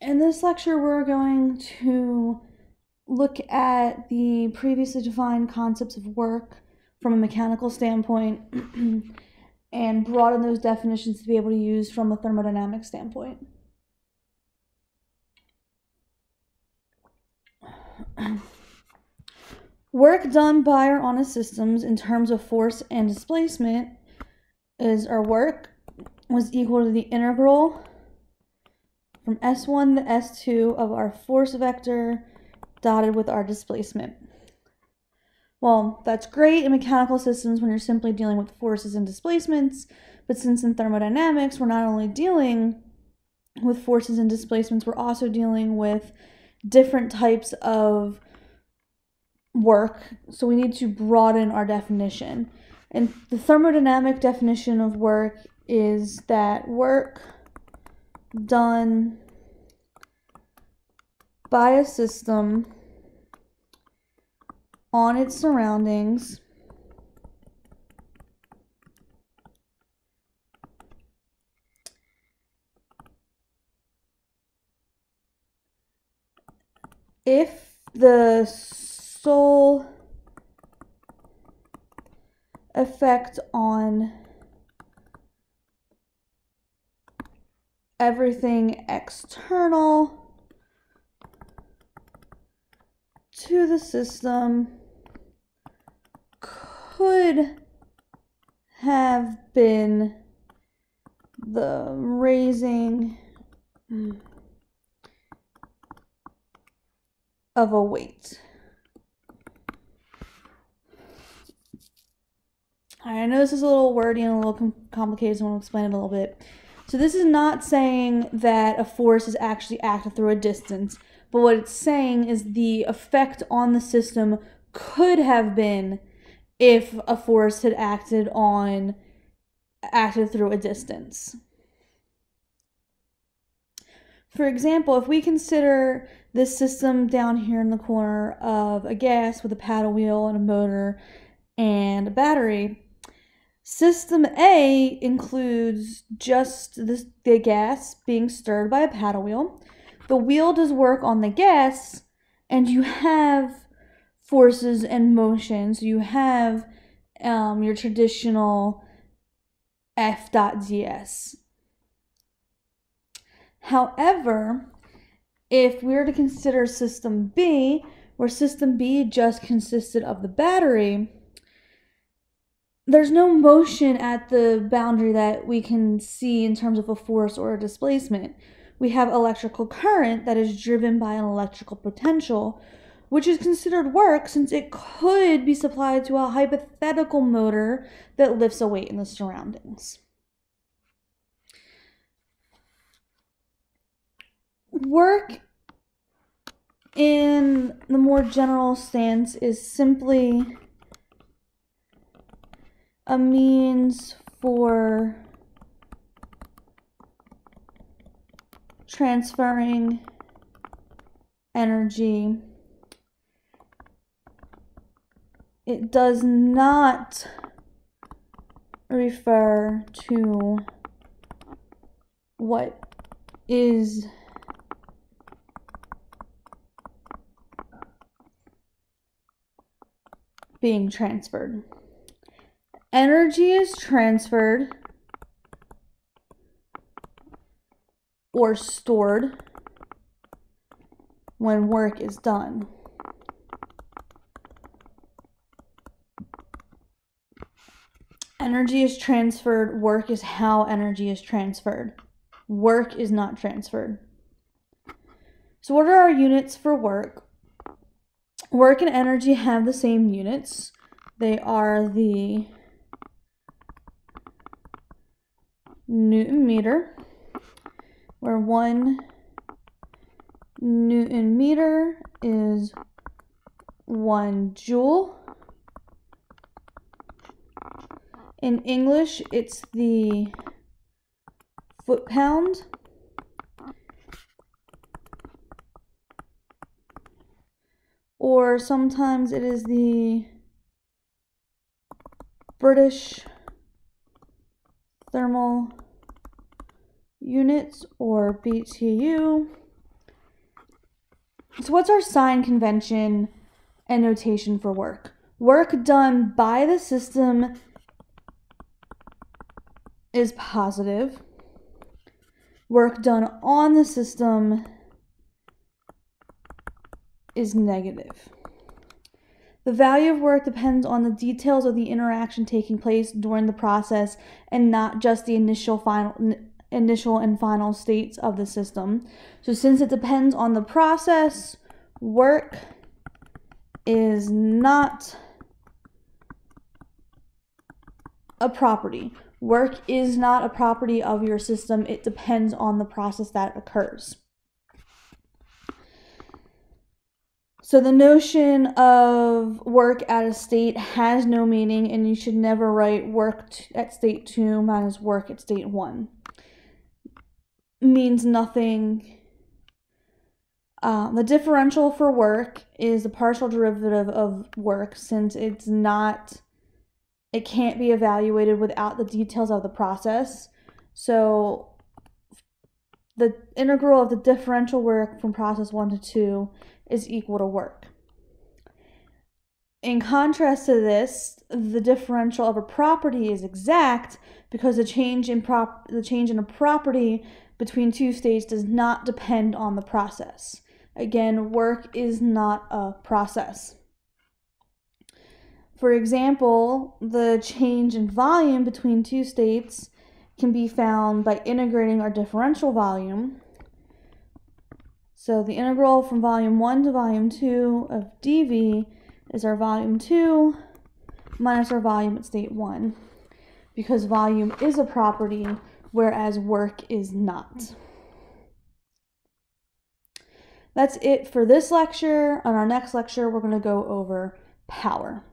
In this lecture, we're going to look at the previously defined concepts of work from a mechanical standpoint and broaden those definitions to be able to use from a thermodynamic standpoint. Work done by or on a systems in terms of force and displacement is our work was equal to the integral from S1 to S2 of our force vector dotted with our displacement. Well, that's great in mechanical systems when you're simply dealing with forces and displacements, but since in thermodynamics we're not only dealing with forces and displacements, we're also dealing with different types of work, so we need to broaden our definition. And the thermodynamic definition of work is that work done by a system on its surroundings if the sole effect on everything external to the system could have been the raising of a weight. I know this is a little wordy and a little complicated, so I want to explain it a little bit. So this is not saying that a force is actually acted through a distance, but what it's saying is the effect on the system could have been if a force had acted through a distance. For example, if we consider this system down here in the corner of a gas with a paddle wheel and a motor and a battery, System A includes just the gas being stirred by a paddle wheel. The wheel does work on the gas, and you have forces and motions. You have your traditional F.ds. However, if we were to consider System B, where System B just consisted of the battery, there's no motion at the boundary that we can see in terms of a force or a displacement. We have electrical current that is driven by an electrical potential, which is considered work since it could be supplied to a hypothetical motor that lifts a weight in the surroundings. Work in the more general stance is simply a means for transferring energy. It does not refer to what is being transferred. Energy is transferred or stored when work is done. Energy is transferred. Work is how energy is transferred. Work is not transferred. So what are our units for work? Work and energy have the same units. They are the Newton meter, where 1 Newton meter is 1 joule. In English, it's the foot-pound. Or sometimes it is the British thermal units, or BTU. So what's our sign convention and notation for work? Work done by the system is positive. Work done on the system is negative. The value of work depends on the details of the interaction taking place during the process and not just the initial and final states of the system. So since it depends on the process, work is not a property. Work is not a property of your system. It depends on the process that occurs. So the notion of work at a state has no meaning, and you should never write work at state 2 minus work at state 1. Means nothing. The differential for work is the partial derivative of work, since it can't be evaluated without the details of the process. So the integral of the differential work from process 1 to 2 is equal to work. In contrast to this, the differential of a property is exact because the change in a property between two states does not depend on the process. Again, work is not a process. For example, the change in volume between two states can be found by integrating our differential volume. So the integral from volume 1 to volume 2 of dV is our volume 2 minus our volume at state 1, because volume is a property, whereas work is not. That's it for this lecture. On our next lecture, we're going to go over power.